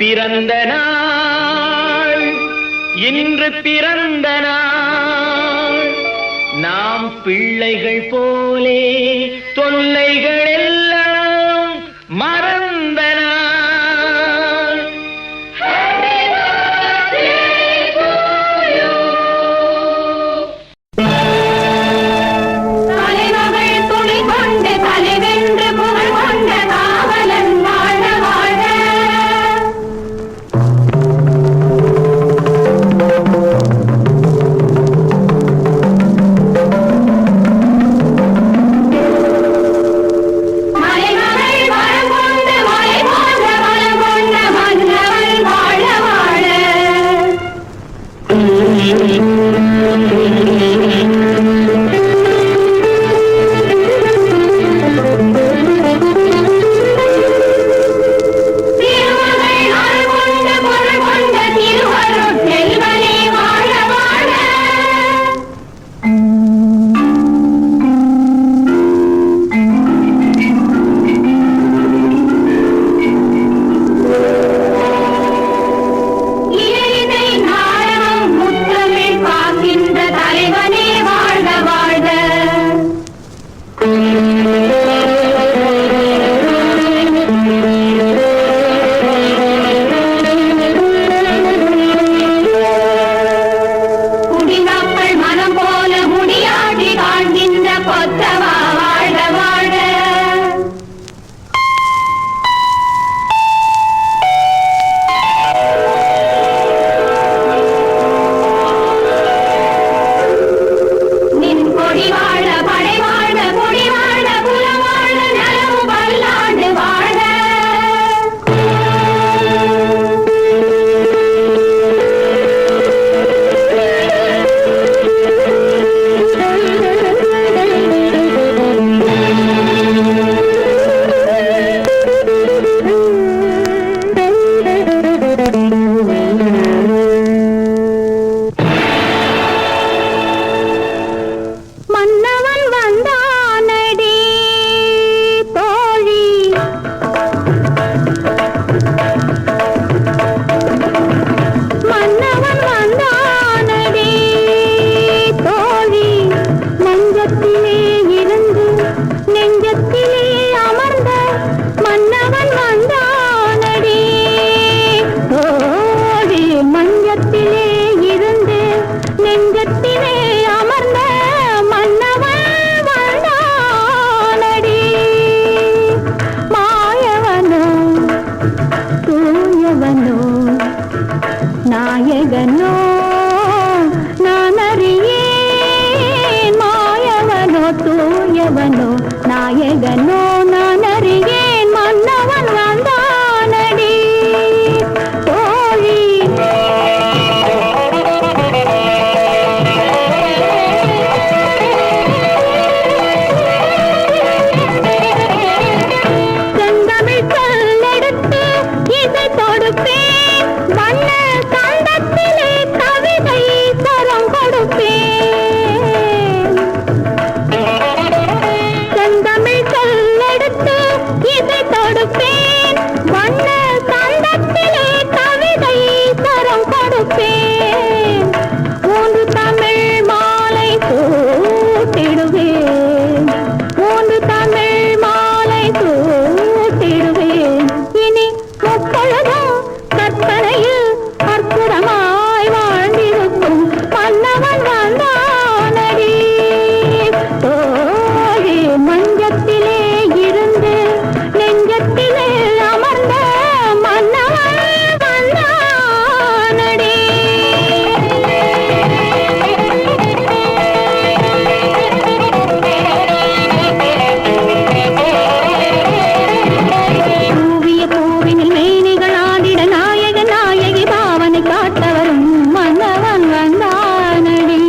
பிறந்த நாள் இன்று பிறந்த நாள் நாம் பிள்ளைகள் போலே தொல்லைகள் எல்லாம் மறந்த நாள். நாயகனோ நானறியேன், மாயவனோ தூயவனோ நாயகனோ நானறியேன், மன்னவன் வந்தானடி தோழி. செந்தமிழ் சொல்லெடுத்து இசை தொடுப்பேன், வண்ண கண்டத்திலே கவிதை சரம் கொடுப்பேன். செந்தமிழ் சொல்லெடுத்து இசை தொடுப்பேன், வண்ண கண்டத்திலே கவிதை சரம் கொடுப்பேன். மூன்று தமிழ் மாலை சூட்டிடுவேன், மூன்று தமிழ் மாலை சூட்டிடுவேன். இனி முப்பொழுதும் கற்பனையில் அற்புதமாய் வாழ்ந்திருக்கும் மன்னவன் வந்தானடி தோழி. மஞ்சத்திலே இருந்து நெஞ்சத்திலே அமர்ந்த மன்னவன் வந்தானடி. பூவிய பூவினில் மேனிகள் ஆடிட நாயக நாயகி பாவனை காட்டவரும் மன்னவன் வந்தானடி.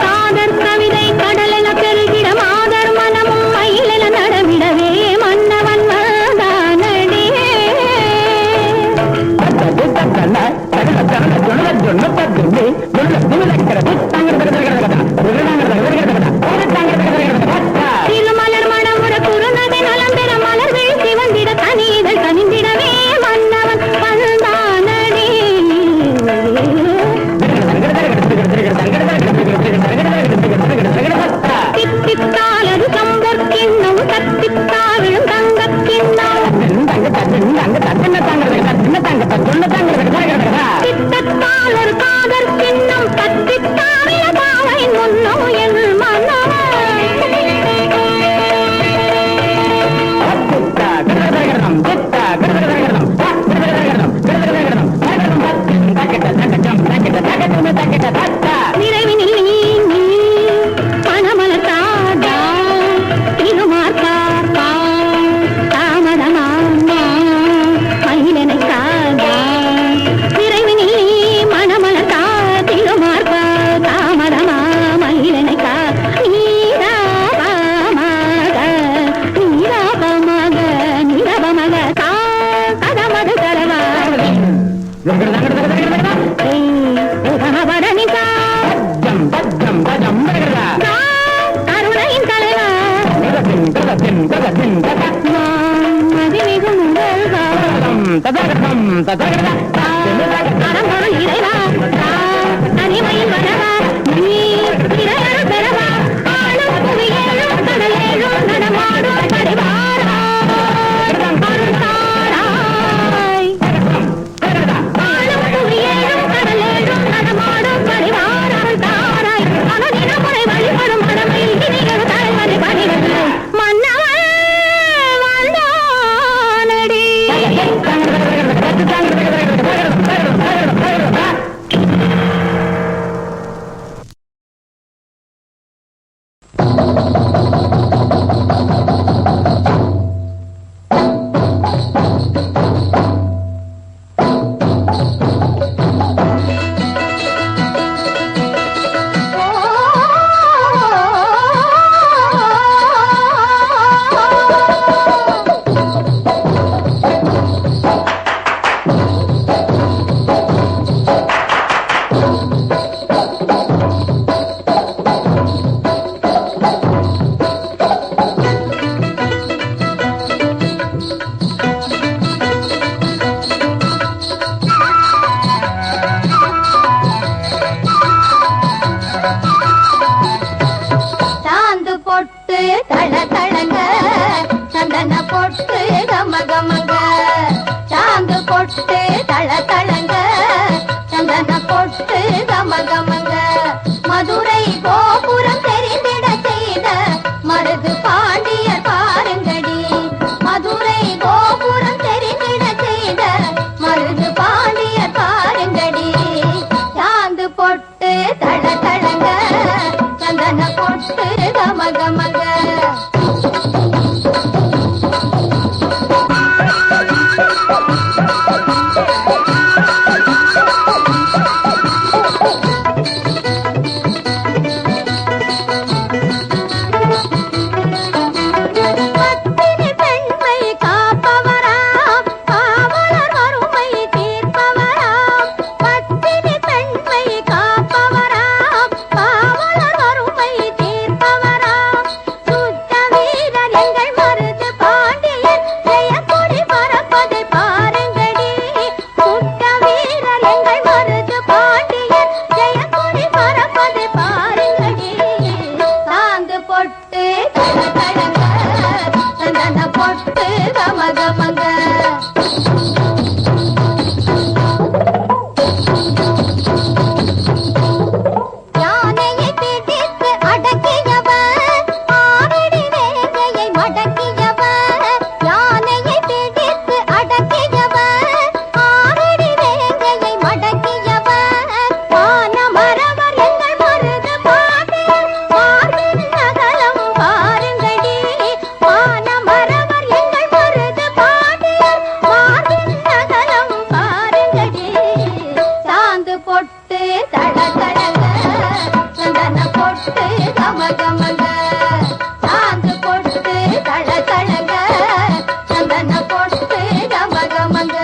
காதற் கவிதை கடலென பெருகிட மாதர் மனமும் மயிலென நடமிடவே மன்னவன் வந்தானடி. திருமலர் மணமுற குறுநகை நலம் பெற மலர் வீழ்ச்சி வந்திட கனிகள் கனிந்திடவே மன்னவன் வந்தானடி. தித்தித்தாலது சம்பற் கிண்ணம் தத்தித்தாவிழும் தங்கக் கிண்ணம் தித்தத்தால் ஒரு காதற் கிண்ணம் தத்தித்தாவில பாவை முன்னம் என் மன்னவன் நிறைவினில் நீ பணமலத்தாடா திருமார்க்காப்பா தாமதமாமா மயிலனை காதா. நிறைவினில் நீ மணமலத்தா திருமார்க்கா தாமதமா மயிலனை கா. நீராபமாக நீராபமாக நீரபமக கா கதமது தரவா கருணையின் தலைவா மதிமிகு முதல்வா அறம்பொருள் இறைவா தனிமையில் வரவா நீர் இறையருள் பெறவா ஆளும் புவியேழும் கடலேழும் நடமாடும் பரிவாரா அருள் தாராய். ஆளும் புவியேழும் கடலேழும் நடமாடும் பரிவார அருள் தாராய். அனுதின முறை வழிபடும் மனமையில் இனிகள் தலைவரை பணிவதில்லை மன்னவன் வந்தானடி. சாந்து பொட்டு தள தளங்க சந்தன பொட்டு கம கமங்க. சாந்து பொட்டு தள தளங்க சந்தன பொட்டு கம கமங்க. மதுரை கோபுரம் தெரிந்திட செய்த மருது பாண்டியர் பாருங்கடி. மதுரை கோபுரம் தெரிந்திட செய்த மருது பாண்டியர் பாருங்கடி. சாந்து பொட்டு தள தளங்க சந்தன பொட்டு கம கமங்க. பத்தினி பெண்மை காப்பவராம் காவலர் வறுமை தீர்ப்பவராம். பத்தினி பெண்மை காப்பவராம் காவலர் வறுமை தீர்ப்பவராம். சுத்தமே பொட்டு கமகமங்க சாந்து பொட்டு தளதளங்க சந்தன பொட்டு கமகமங்க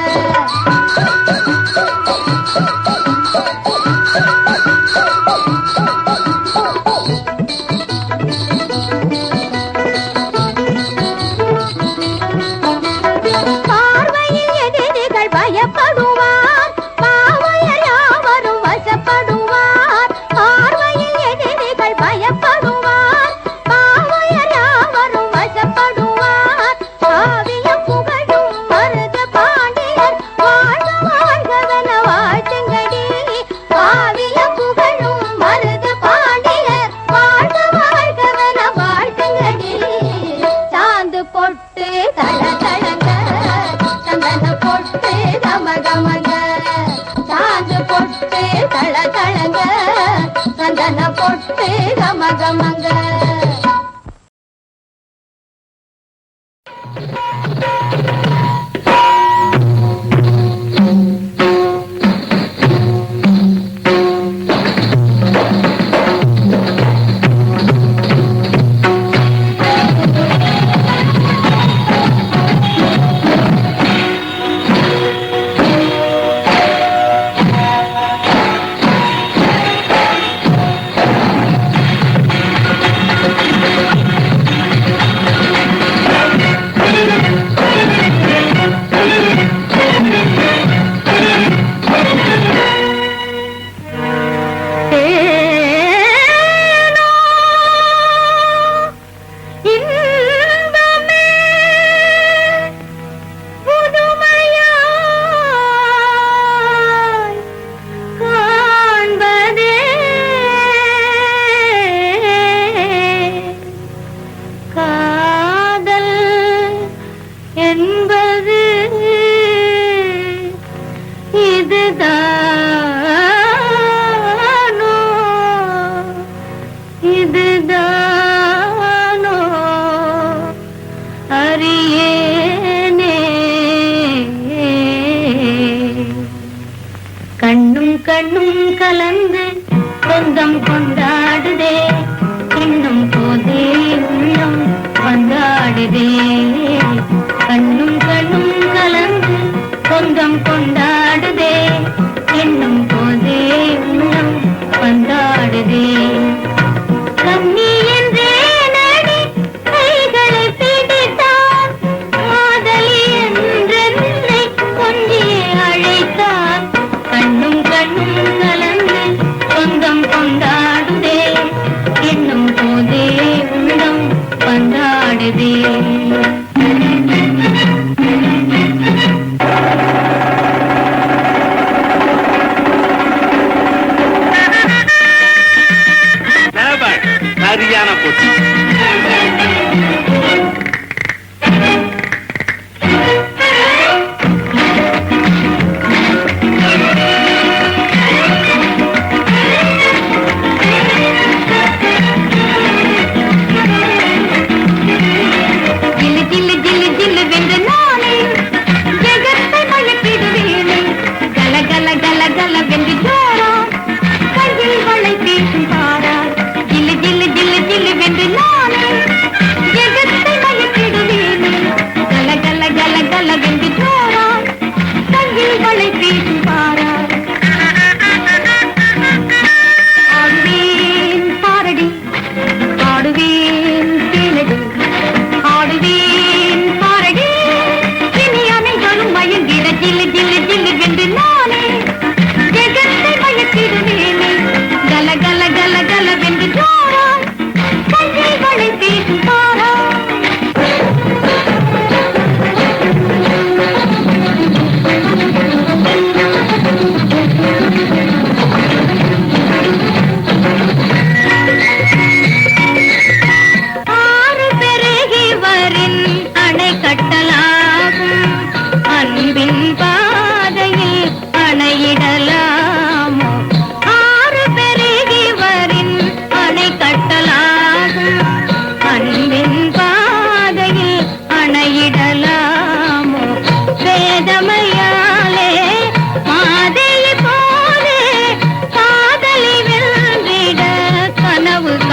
பார்வையில் எதிரிகள் பயப்படுவார் பாவையர் யாவரும் வசப்படுவார் பார்வையில் எதிரிகள் பயப்படுவார் பாவையர் யாவரும் வசப்படுவார் காவியம் புகழும் மருது பாண்டியர் வாழ்க வாழ்கவென வாழ்த்துங்கடி காவியம் புகழும் மருது பாண்டியர் வாழ்க வாழ்கவென வாழ்த்துங்கடி சாந்து பொட்டு தளதளங்க சந்தன பொட்டு கமகமங்க சாந்து பொட்டு தளதளங்க சந்தன பொட்டு கமகமங்க கண்ணும் கண்ணும் கலந்து சொந்தம் கொண்டாடுதே இன்னும் போதே உள்ளம் வந்தாடுதே கண்ணும் கண்ணும் கலந்து சொந்தம் கொண்டாடுதே இன்னும் போதே உள்ளம் வந்தாடுதே கண்ணி என்றே நடி கைகளை பிடித்தான் காதலி என்றென்னை கொஞ்சியே அழைத்தான் கண்ணும் கண்ணும் கலந்து சொந்தம் கொண்டாடுதே இன்னும் போதே உள்ளம் வந்தாடுதே சரியான போச்சு கையில் வளை பேசும் பாராய் ஜில்லு ஜில்லு ஜில்லு ஜில்லு வென்று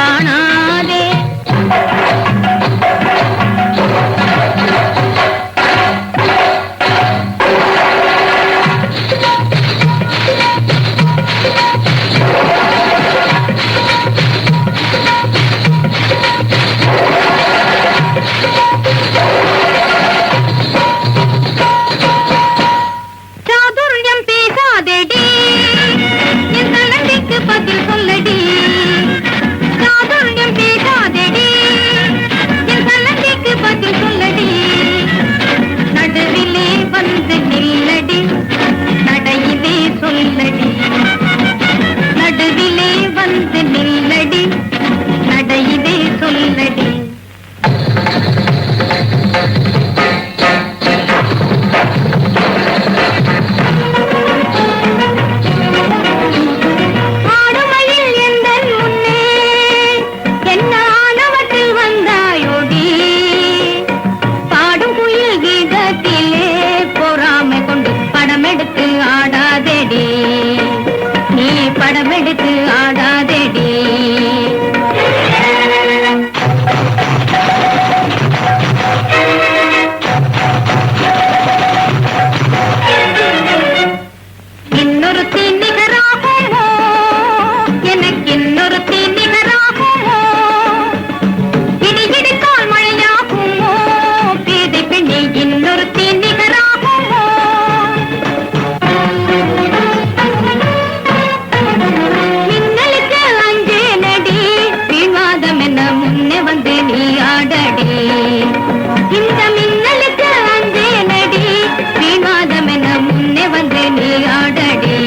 காணாதே. சாதுர்யம் பேசாதேடி, என் சலங்கைக்கு பதில் சொல்லடி. சாதுர்யம் பேசாதேடி, என் சலங்கைக்கு பதில் சொல்லடி. நடுவிலே வந்து நில்லடி, நடையிலே சொல்லடி. நடுவிலே வந்து நில்லடி, நடையிலே சொல்லடி. ஆடுமையில் எந்தன் முன்னே என்ன ஆனவற்றில் வந்தாயோடி. பாடும் குயில் கீதத்திலே பொறாமை கொண்டு படமெடுத்து ஆடாதேடி. நீ படமெடுத்து ஆடாதேடி. இன்னொருத்தி நிகராகுமோ, எனக்கு இன்னொருத்தி நிகராகுமோ. இடி இடித்தால் மழையாகுமோ, பேதை பெண்ணே இன்னொருத்தி நிகராகுமோ. மின்னலுக்கு அஞ்சேனடி, விவாதம் என முன்னே வந்து நீ ஆடடி. இந்த மின்னலுக்கு அஞ்சேனடி, விவாதம் என முன்னே வந்து நீ ஆடடி.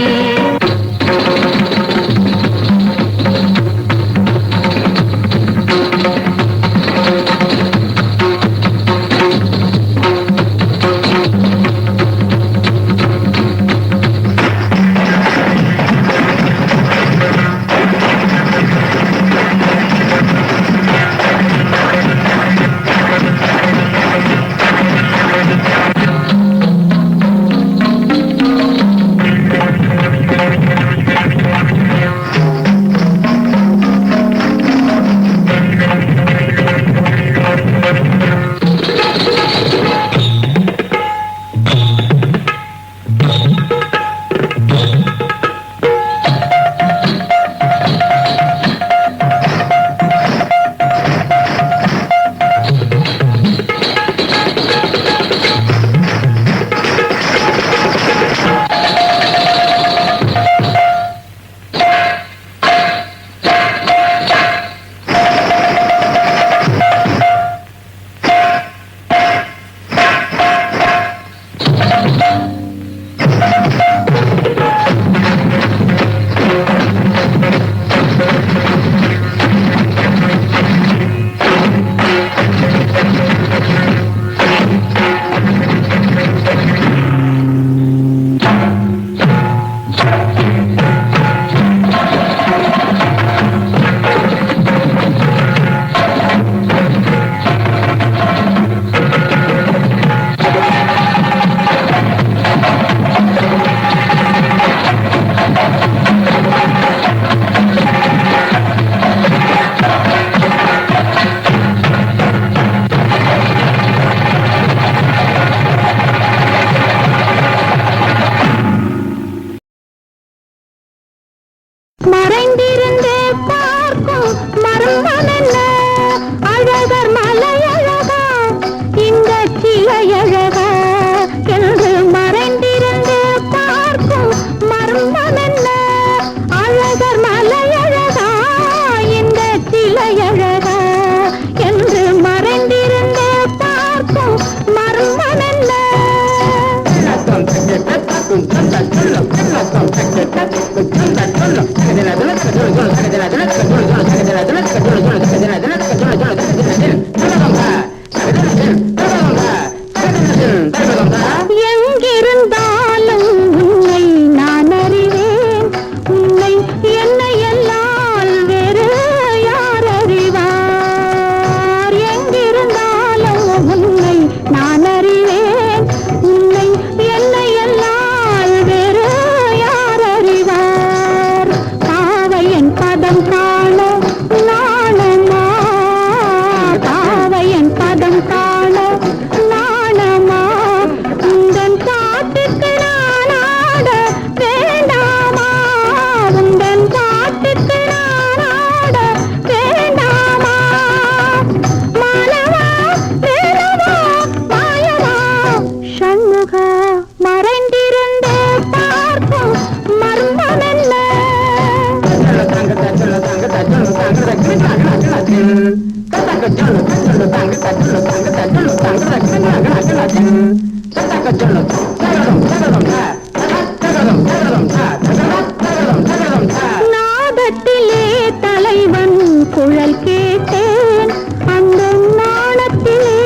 நாதத்திலே தலைவன் குழல் கேட்டேன், அந்த நாணத்திலே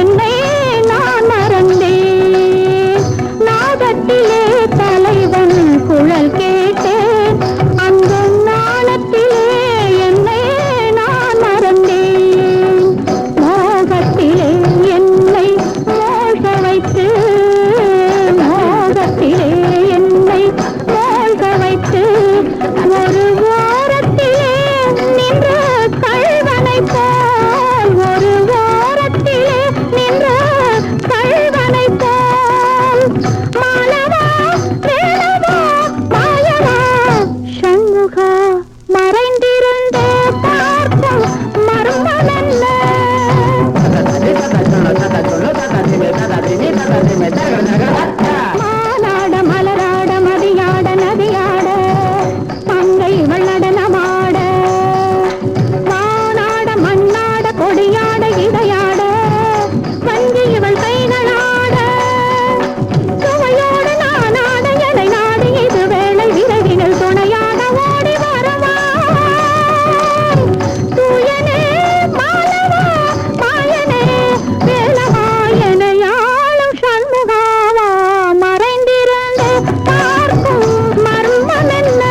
என்னை நான் மறந்தேன். நாதத்திலே தலைவன் குழல் கேட்டேன், அந்த நாணத்திலே என்னை நான் மறந்தேன். மோகத்திலே என்னை மோக வைத்து, மோகத்திலே என்னை மோக வைத்து, ஒரு ஓரத்திலே நின்ற கள்வனை போல், ஒரு ஓரத்திலே நின்ற கள்வனை போல், மாலவா வேலவா மாயவா சண்முகா மறைந்திருந்தே பார்க்கும் மர்மமென்ன? மானாட மலராட மதியாட நதியாட மங்கை வள்ளடனமாட, வானாட மண்ணாட கொடியாட இடையாட வஞ்சி இவள் கைகளாட, சுவையோடு நானாட எடை நாடு இது வேளை விரைவினில் துணையாக ஓடி வரவா தூயனே மாலவா மாயனே வேலவா எனையாளும் சண்முகாவா மறைந்திருந்து பார்க்கும் மர்மமென்ன?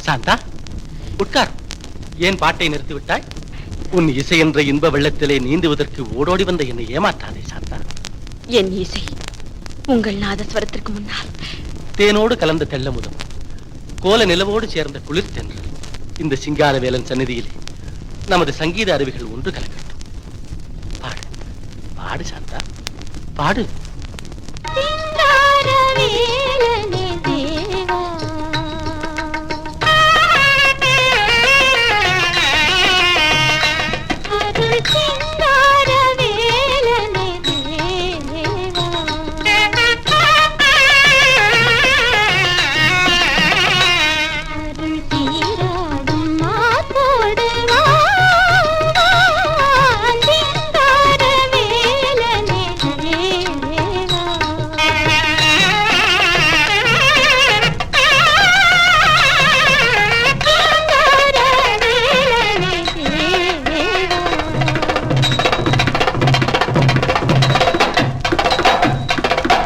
சாந்தா, உட்கார். ஏன் பாட்டை நிறுத்திவிட்டாய்? உன் இசை என்ற இன்ப வெள்ளத்திலே நீந்துவதற்கு ஓடோடி வந்த என்னை ஏமாற்றாதே சாந்தா. என் இசை உங்கள் நாதஸ்வரத்திற்கு முன்னால் தேனோடு கலந்த தெள்ளமுதம், கோல நிலவோடு சேர்ந்த குளிர் தென்றல். இந்த சிங்காரவேலன் சந்நிதியிலே நமது சங்கீத அருவிகள் ஒன்று கலக்கட்டும். பாடு பாடு சாந்தா, பாடு. சிங்காரவேலனே தேவா, அருள் சிங்காரவேலனே தேவா, அருள் தீராடும் மாத்தோடு வா, சிங்காரவேலனே தேவா.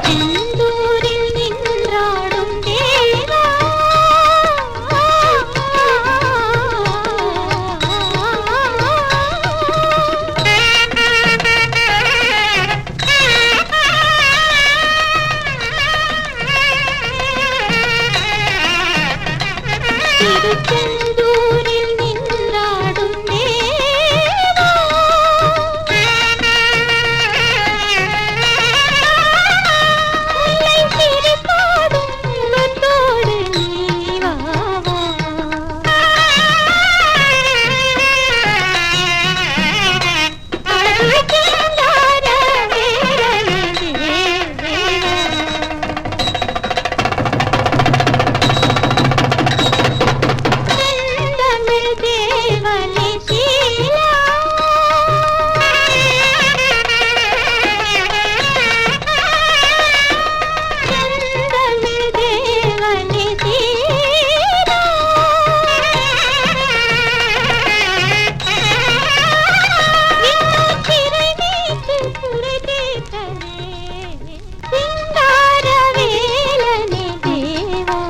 செந்தூரில் நின்றாடும் தேவா, திருச்செந்தூரில் நின்றாடும் தேவா, உன்னை சிரிப்பாடும் முகத்தோடு நீ வா வா. அருள் சிங்காரவேலனே தேவா, செந்தமிழ் தேவனே சீலா, செந்தமிழ் தேவனே சீலா, இன்னும் சிறை நீத்து குறை தீர்க்கவே சிங்காரவேலனே தேவா.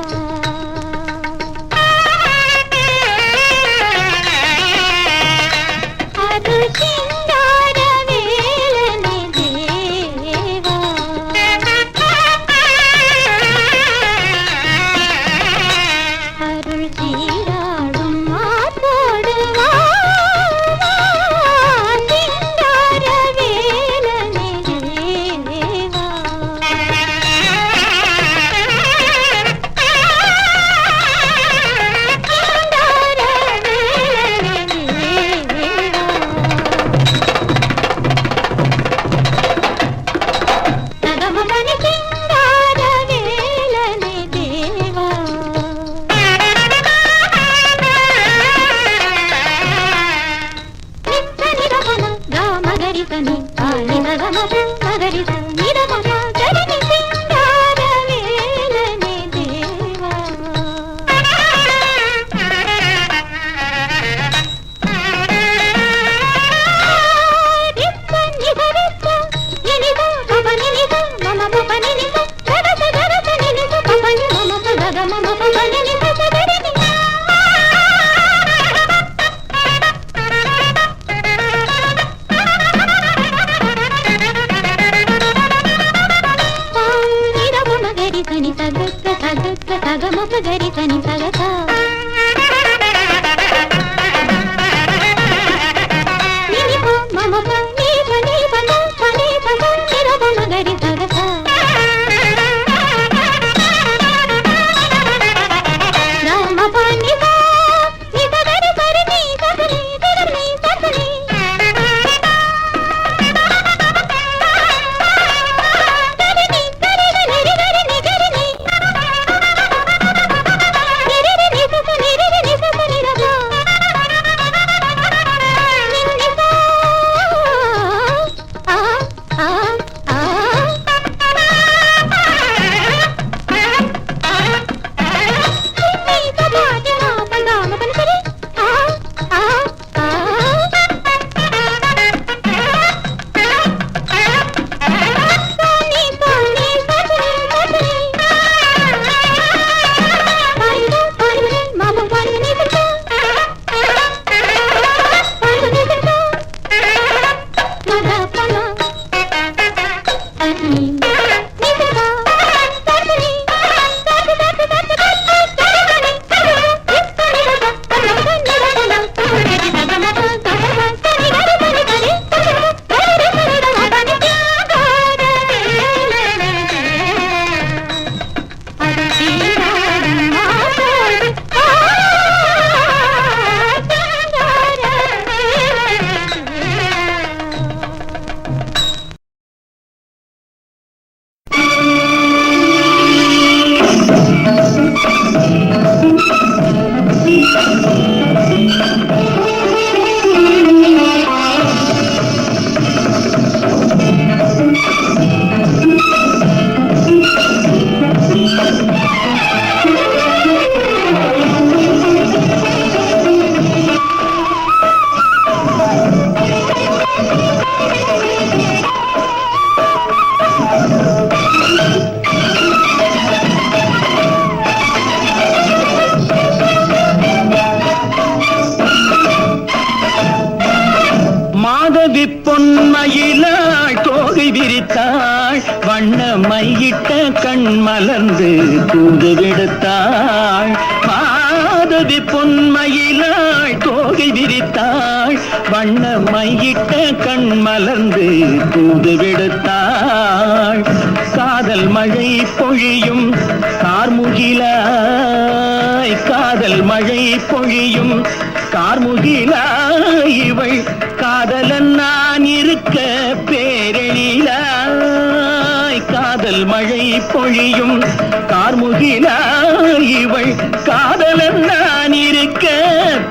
మపగరి తని సగత నినిప మమప నీప నీప తని పద నిరప మగరి సగత రామప నిప నిపగరి సరి నీ సగలి సగలి సగలి பொன்மயிலாள் தோகை விரித்தாள் வண்ண மையிட்ட கண் மலர்ந்து தூது விடுத்தாள் மாதவி பொன்மயிலாள் தோகை விரித்தாள் வண்ண மையிட்ட கண் மலர்ந்து தூது விடுத்தாள் காதல் மழை பொழியும் கார்முகிலாய் காதல் மழை பொழியும் கார்முகிலாய் இவள் காதலன் நான் இருக்க பேரெழிலாய் காதல் மழை பொழியும் கார்முகிலாய் இவள் காதலன் நான் இருக்க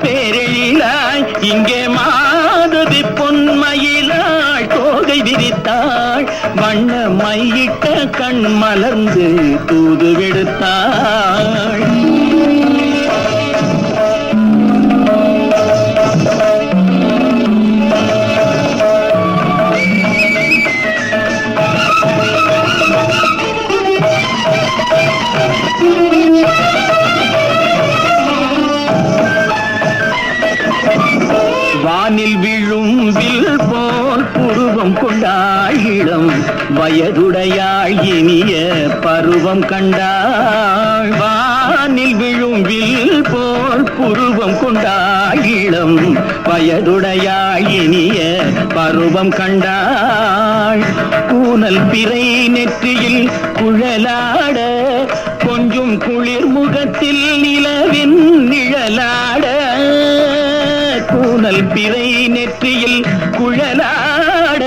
பேரெழிலாய் இங்கே மாதவி பொன்மயிலாள் தோகை விரித்தாள் வண்ண மையிட்ட கண் மலர்ந்து தூது விடுத்தாள் வானில் விழும் வில் போல் புருவம் கொண்டாள் இளம் வயதுடையாள் இனிய பருவம் கண்டாள் வானில் விழும் வில் போல் புருவம் கொண்டாள் இளம் வயதுடையாள் இனிய பருவம் கண்டாள் கூனல் பிறை நெற்றியில் குழலாட கொஞ்சம் குளிர் முகத்தில் நிலவின் நிழலாட கூனல் பிறை நெற்றியில் குழலாட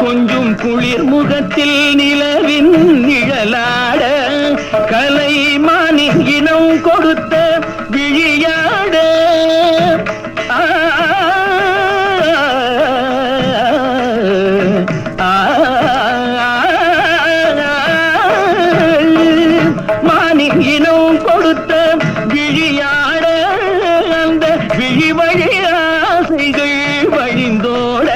கொஞ்சம் குளிர் முகத்தில் நிலவின் நிழலாட கலைமானின் இனம் கொடுத்த விழியாட மானின் இனம் கொடுத்த விழியாட அந்த விழி வழி ஆசைகள் வழிந்தோட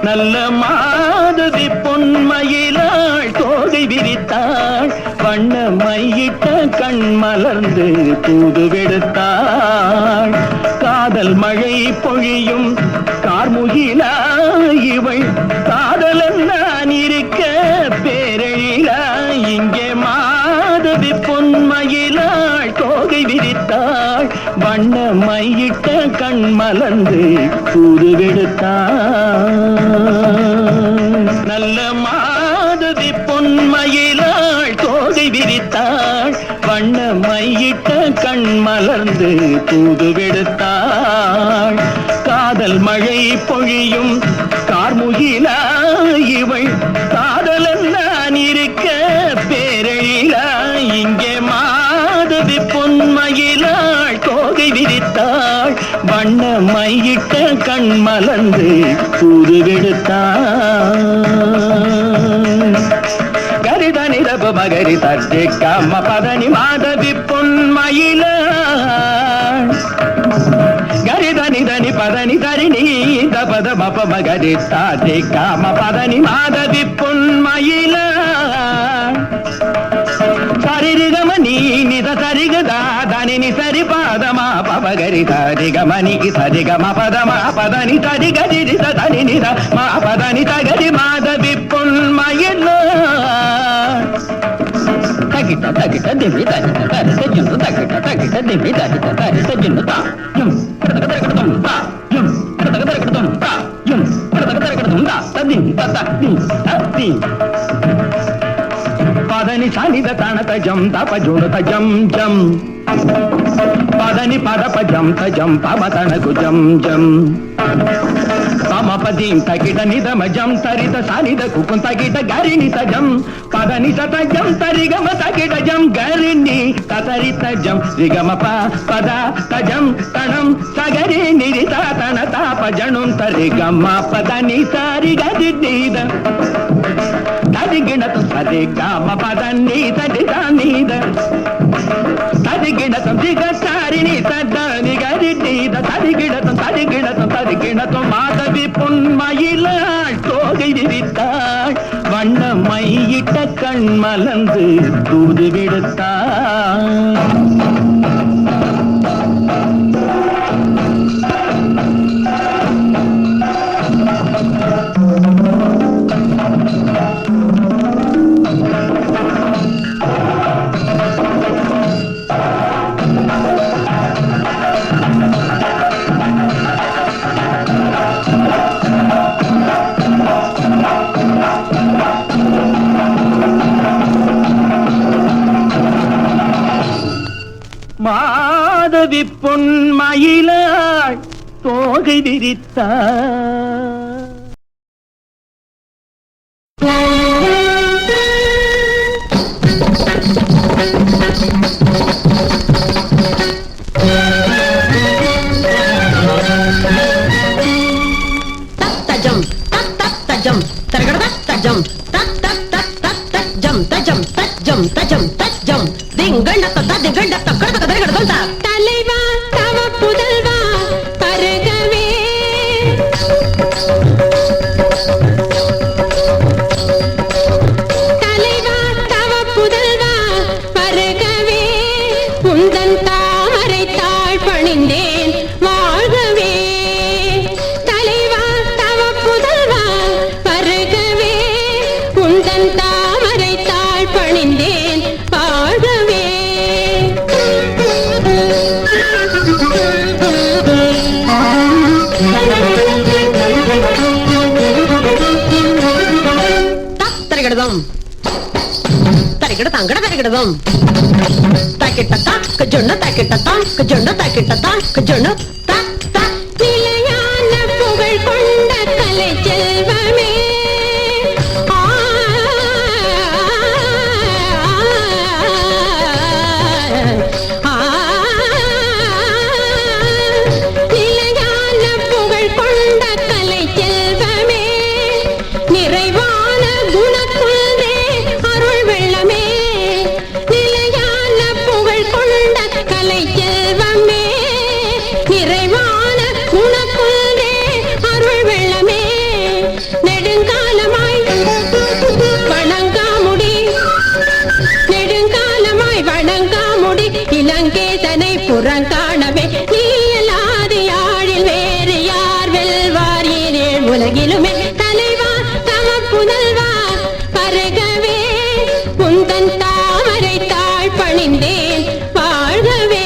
நல்ல மாதவி பொன்மயிலாள் தோகை விரித்தாள் வண்ண மையிட்ட கண் மலர்ந்து தூது விடுத்தாள் காதல் மழை பொழியும் கார்முகிலாய் இவள் காதலன் நான் இருக்க பேரெழிலாய் இங்கே மாதவி பொன்மயிலாள் வண்ண மையிட்ட கண் மலர்ந்து தூது விடுத்தான் நல்ல மாதவி பொன்மயிலாள் தோகை விரித்தாள் வண்ண மையிட்ட கண் மலர்ந்து தூது விடுத்தாள் காதல் மழை பொழியும் கார்முகிலா இவள் காதலன் நான் இருக்க பேரழிலா இங்கே மாதவி பொன்மயிலாள் தோகை விரித்தாள் வண்ண மையிட்ட கண் மலர்ந்து தூது விடுத்தாள் கரிதனி ரப மகரி தர்ஜி கம பதனி மாதவி பொன்மயிலாள் கரிதனி தனி பதனி தரிணி தபத மப மகரி தர்ஜி கம பதனி மாதவி பொன்மயிலாள் சரிகமணி நித சரிகதா தனி சரி பாதமா பபகரி சரிகமணி சரிகம பதமா பதனி சரிகதி தனி நித மா பதனி தகதி மாதவி பொன்மயிலாள் தகிட்ட தகிட்ட திமி தகிட்ட தரிச ஜுன்னு தகிட்ட தகிட்ட திமி தகிட்ட தரிச ஜுன்னு தா யும் கடதகதகதம் தா யும் கடதகதகதம் தா யும் கடதகதகதம் தா ததி ததி ததி பதனி சனித தனத ஜம் தப ஜுனுத ஜம் ஜம் பதனி பத பஜம் தஜம் பம தனகு ஜம் ஜம் பமபதீம் தகிட நிதம ஜம் தரித சனித குக்கும் தகிட கரிணி தஜம் பதனி தஜம் தரிகம தகிட ஜம் கரிணி தரித ஜம் ரிகம பத தஜம் தனம் சகரி நிரித தன தாப ஜனும் தரிகம பதனி சாரி கதி நீத ததிகிணத்து சரிகம பதனி தடித நீத ததிகிணத்தம் திகட்டாரிணி தட்டானி கதி நீத ததிகிணத்தம் ததிகிணத்தம் ததிகிணத்தம் மாதவி பொன்மயிலாள் தோகை விரித்தாள் வண்ண மையிட்ட கண் மலர்ந்து தூது விடுத்தாள் மாதவி பொன்மயிலாள் தோகை விரித்தாள் தஜம் தஜம் தரகட தஜம் தஜம் தஜம் தஜம் தஜம் தஜம் திங்கண்ட திங்கண்ட தக்கட கதறகட தந்தா தலைவா தவ புதல்வா பருகவே தலைவா தவ புதல்வா பருகவே உந்தன் தாமரை தாழ் பணிந்தேன் வாழ்கவே தலைவா தவ புதல்வா பருகவே உந்தன் தாமரை தாழ் பணிந்தேன் வாழ்கவே தரகடதம் தரகட தங்கட தரகடதம் தாக்கிட்ட தாக்க ஜொண்ண தாக்கிட்ட தாக்க ஜொண்ண தாக்கிட்ட தாக்க ஜொண்ண தாக்க நிலையான புகழ் கொண்ட கலை செல்வமே நிலையான புகழ் கொண்ட கலை செல்வமே நிறைவான குணக்குன்றே அருள் வெள்ளமே நிலையான புகழ் கொண்ட கலை செல்வமே நிறைவான குணக்குன்றே அருள் வெள்ளமே நெடுங்காலமாய் வணங்காமுடி நெடுங்காலமாய் வணங்காமுடி இலங்கேசனை புறங்காணவே நீயலாது யாழில் வேறு யார் வெல்வார் ஏழேழ் உலகிலுமே தலைவா தம புதல்வா பருகவே உந்தன் தாமரை தாழ் பணிந்தேன் வாழ்கவே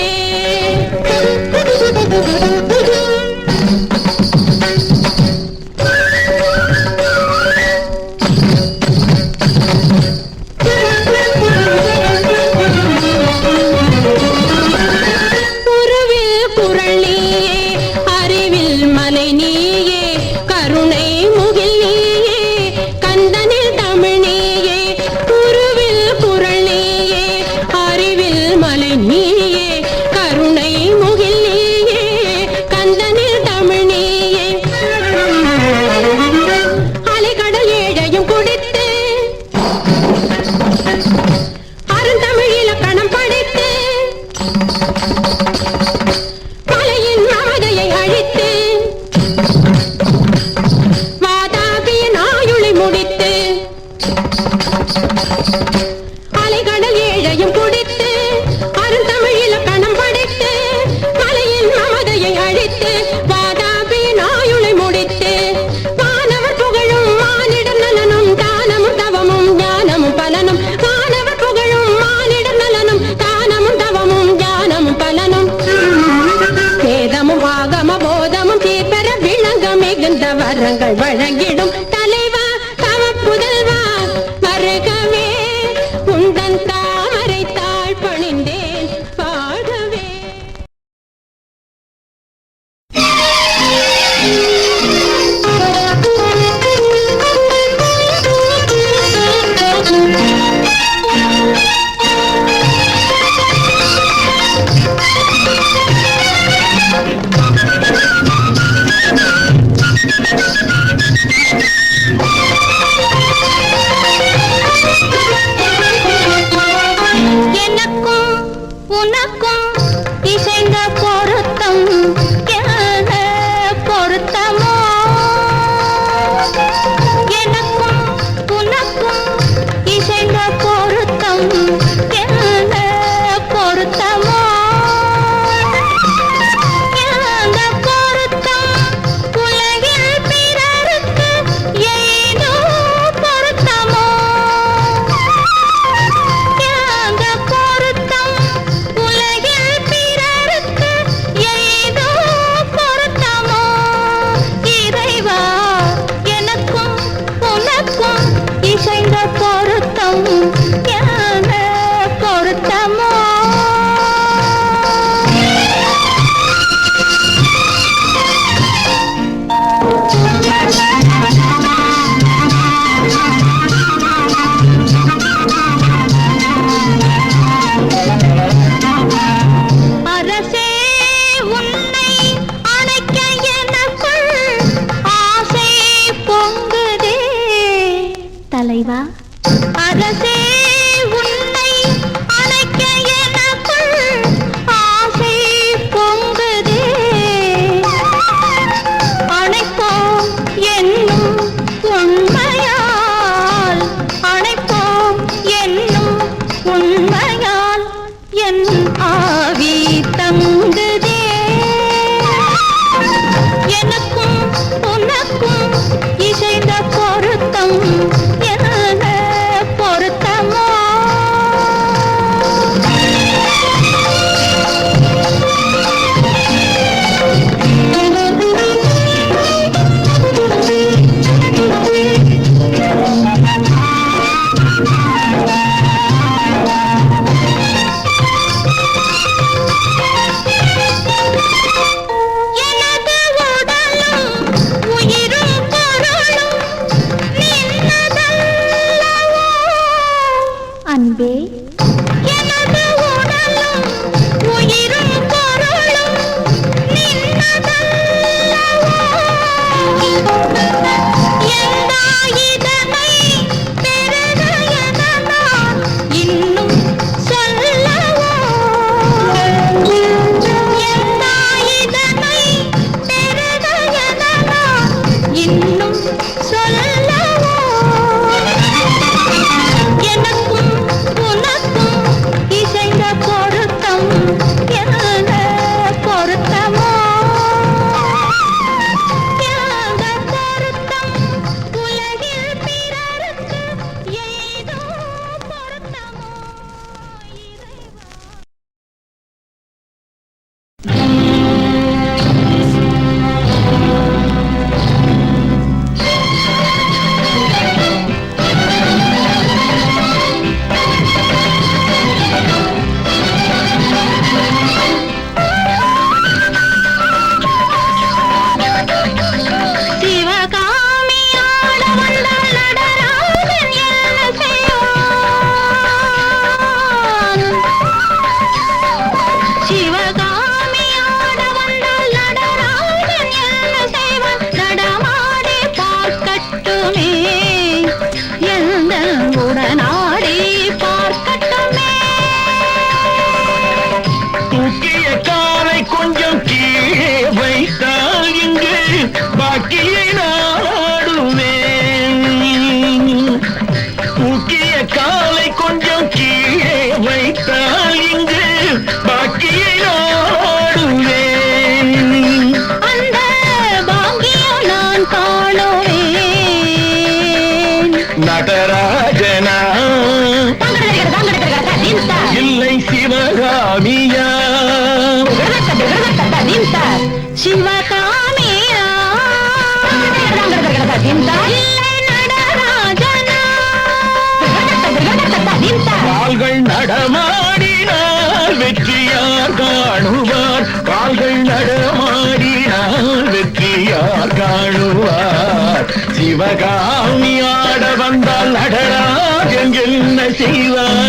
வரங்கள் வழங்கிடும் தலைவா தவப்புதல்வா வருகவே உந்தன் தாமரை தாழ் பணிந்தேன் பாடவே. எனக்கும் உனக்கும் இசைந்த பொருத்தம் என்ன பொருத்தமோ எனக்கும் உனக்கும் இசைந்த பொருத்தம் என்ன பொருத்தமோ இந்த பொருத்தம் உலகில் பிறருக்கு ஏதோ பொருத்தமோ இந்த பொருத்தம் உலகில் பிறருக்கு ஏதோ பொருத்தமோ இறைவா எனக்கும் உனக்கும் இசைந்த பொருத்தம் என்ன பொருத்தமோ. அரசே உன்னை அணைக்க எனக்குள் ஆசை பொங்குதே தலைவா. அரசே உன்னை அணைக்க எனக்குள் ஆசை பொங்குதே அணைப்போம் என்னும் உண்மையால் அணைப்போம் என்னும் உண்மையால் என் ஆவி தங்குதே எனக்கும் உனக்கும் இசைந்த பொருத்தம் என்ன பொருத்தமோ. எனது உடலும் உயிரும் பொருளும் நின்னதல்லவோ அன்பே. எனது உடலும் உயிரும் பொருளும் நின்னதல்லவோ எந்தா இதனை பெருக என நான் இன்னும் சொல்லவோ எந்தா இதனை பெருக என நான் இன்னும் சொல்லவோ எனக்கும் உனக்கும் இசைந்த பொருத்தம் என்ன பொருத்தமோ இந்த பொருத்தம் உலகில் பிறருக்கு ஏதோ பொருத்தமோ இறைவா. சிவகாமி ஆட வந்தால் நடராஜன் என்ன செய்வான். சிவகாமி ஆட வந்தால் நடராஜன் என்ன செய்வான். நடமாடி பார்க்கட்டுமே எந்த உடனாடி பார்க்கட்டுமே. தூக்கிய காலை கொஞ்சம் கீழே வைத்தால் இங்கு பாக்கியை நாடுவேன். தூக்கிய காலை கொஞ்சம் கீழே வைத்தால் இங்கு பாக்கியை நாடுவேன். அந்த பாக்கியம் நான் காணுவேன். நடராஜனா இல்லை சிவகாமியா. சிவகாமியா சிவகாமி ஆட வந்தால் நடராஜன் என்ன செய்வான்?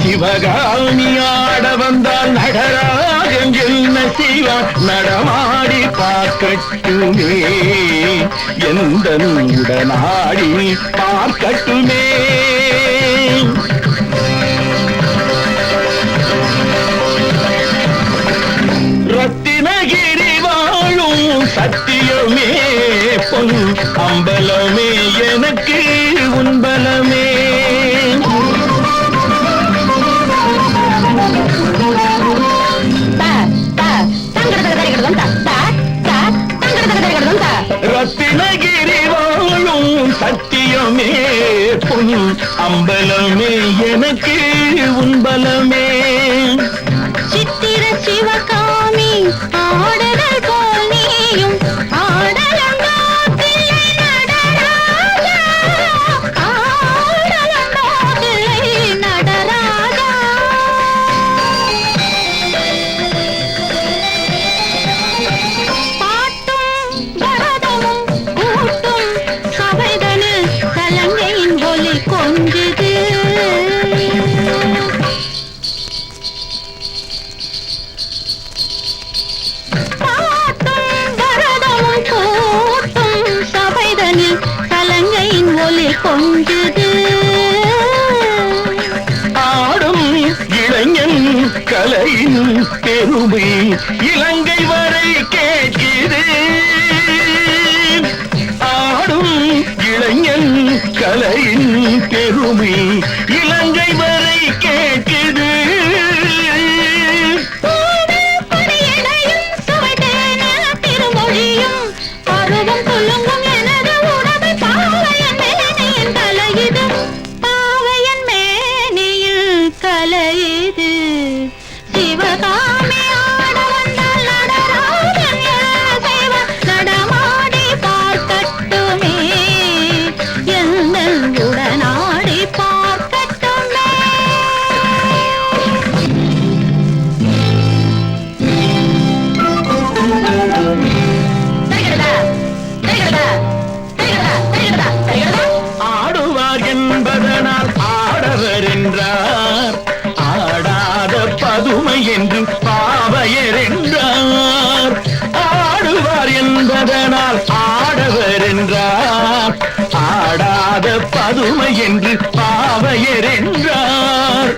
சிவகாமி ஆட வந்தால் நடராஜன் என்ன செய்வான்? நடமாடி பார்க்கட்டுமே, எந்த உடனாடி பார்க்கட்டுமே. ரத்தினகிரி வாழும் சத்தியமே, பொன் அம்பலமே எனக்கு உன்பலமே. ரத்தினகிரி வாழும் சத்தியமே, பொன் அம்பலமே எனக்கு உன்பலமே. சித்திர சிவகாமி ஆடுதல் போல் நீயும் ஆடலண்டா பிள்ளை நடராஜா, ஆடலண்டா பிள்ளை நடராஜா. பாட்டும் பரதமும் கூட்டும் சபைதனில் கலங்கையின் ஒலி கொஞ்சுது. கலங்கையின் ஒலி கொஞ்சுது. ஆடும் இளைஞன் கலையின் பெருமை இலங்கை வரை கேட்குது. ஆடும் இளைஞன் கலையின் பெருமை இலங்கை வரை கேட்குது. திருமொழியும் பருவம் சொல்லுங்கும் எனது உடம்பை பாவையன் மேனியில் கலையுது, பாவையன் மேனியில் கலையுது. சிவகாமி ஆட வந்தால் நடராஜன் என்ன செய்வான்? நடமாடி பார்க்கட்டுமே, எந்த உடனாடி பார்க்கட்டுமே. ஆடுவார் என்பதனால் ஆடவர் என்றார், ஆடாத பதுமை என்று பாவையர் என்றார். ஆடுவார் என்பதனால் ஆடவர் என்றார், ஆடாத பதுமை என்று பாவையர் என்றார்.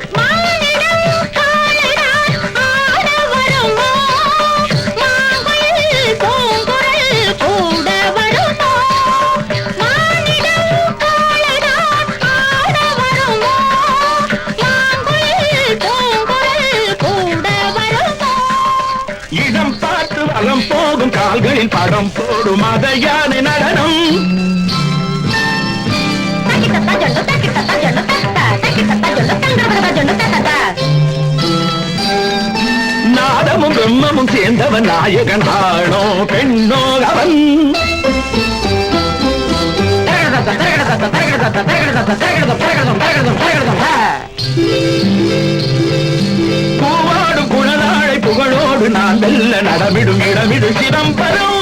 இடம் பார்த்து வலம் போகும் கால்களில் படம் போடும் அத யானை நடனம். நாதமும் பிரம்மமும் சேர்ந்தவன் நாயகன், ஆணோ பெண்ணோ அவன். பூவாடும் குணநாளை புகழோடு நான் வெல்ல நடமிடும் இடமிடு சிதம்பரம்.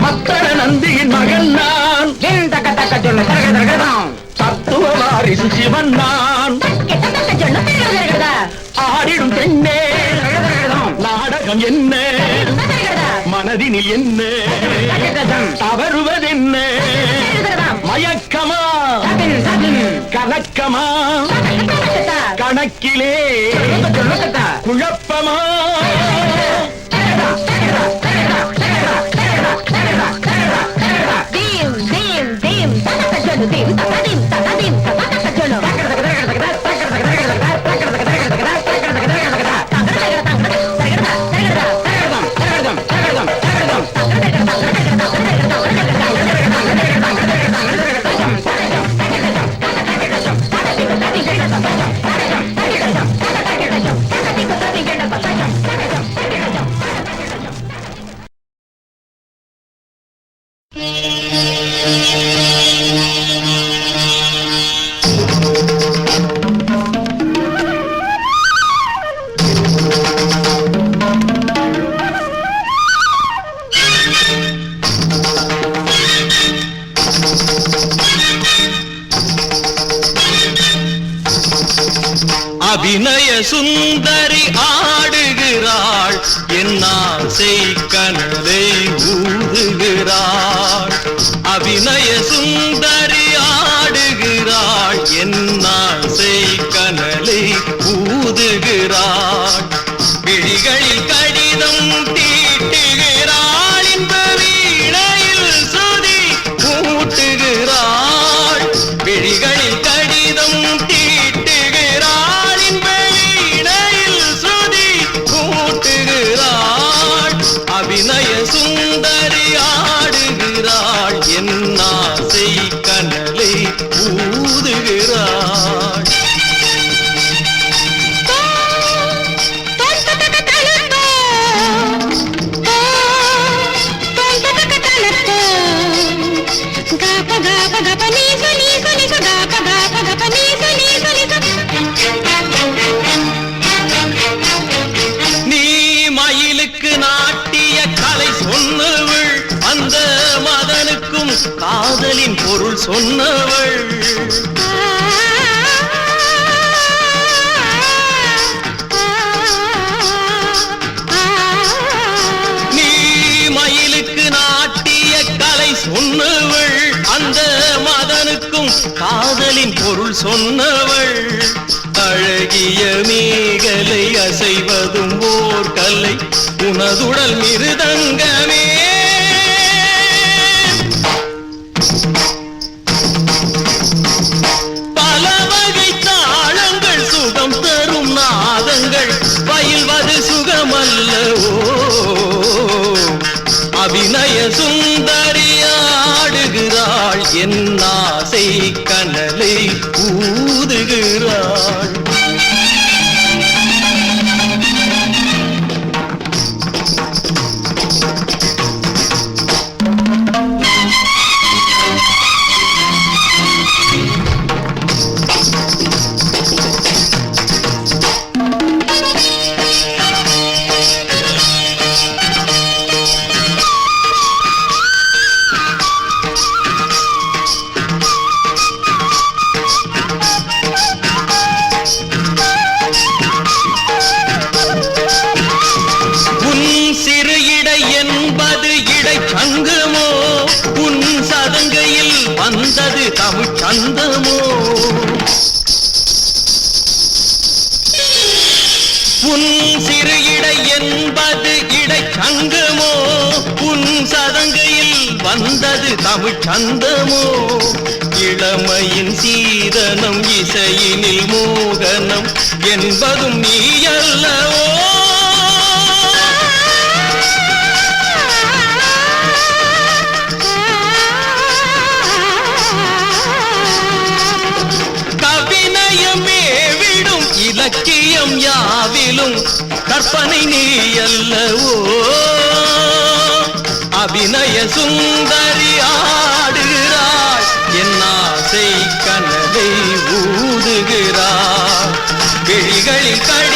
மத்தள நந்தியின் மகன் நான், தத்துவ வாரிசு சிவன் நான். ஆடிடும் பெண்ணே நாடகம் என்ன, மனதினில் என்ன தவறுவதென்ன? மயக்கமா கலக்கமா கணக்கிலே குழப்பமா? அபிநய சுந்தரி ஆடுகிறாள் என் ஆசை கனலை ஊதுகிறாள் அபிநய சுந்தரி ஆடுகிறாள் என் ஆசை கனலை ஊதுகிறாள் விழிகளில் கடிதம் தீட்டுகிறாள் இன்ப வீணையில் சுதி ஊட்டுகிறாள் விழிகளில் கடிதம் தீட்டுகிறாள் இன்ப வீணையில் சுதி ஊட்டுகிறாள் அபிநய சுந்தரி ஆடுகிறாள் என் ஆசை கனலை ஊதுகிறாள் நீ மயிலுக்கு நாட்டிய கலை சொன்னவள் அந்த மதனுக்கும் காதலின் பொருள் சொன்னவள் நீ மயிலுக்கு நாட்டிய கலை சொன்னவள் அந்த மதனுக்கும் காதலின் பொருள் சொன்னவள் அழகிய மேகலை அசைவதும் ஓர் கலை உனதுடல் மிருதங்கமே பல வகை தாளங்கள் சுகம் தரும் நாதங்கள் பயில்வது சுகமல்லவோ அபிநய சுந்தரி ஆடுகிறாள் என் ஆசை கனலை ஊதுகிறாள் சங்கமோ உன் சதங்கையில் வந்தது தமிழ் சந்தமோ உன் சிறு இடை என்பது இடை சங்கமோ உன் சதங்கையில் வந்தது தமிழ் சந்தமோ இளமையின் சீதனம் இசையினில் மோகனம் என்பதும் நீ அல்லவோ இலக்கியம் யாவிலும் கற்பனை நீ அல்லவோ அபிநய சுந்தரி ஆடுகிறாள் என் ஆசை கனலை ஊதுகிறாள் விழிகளில் கடி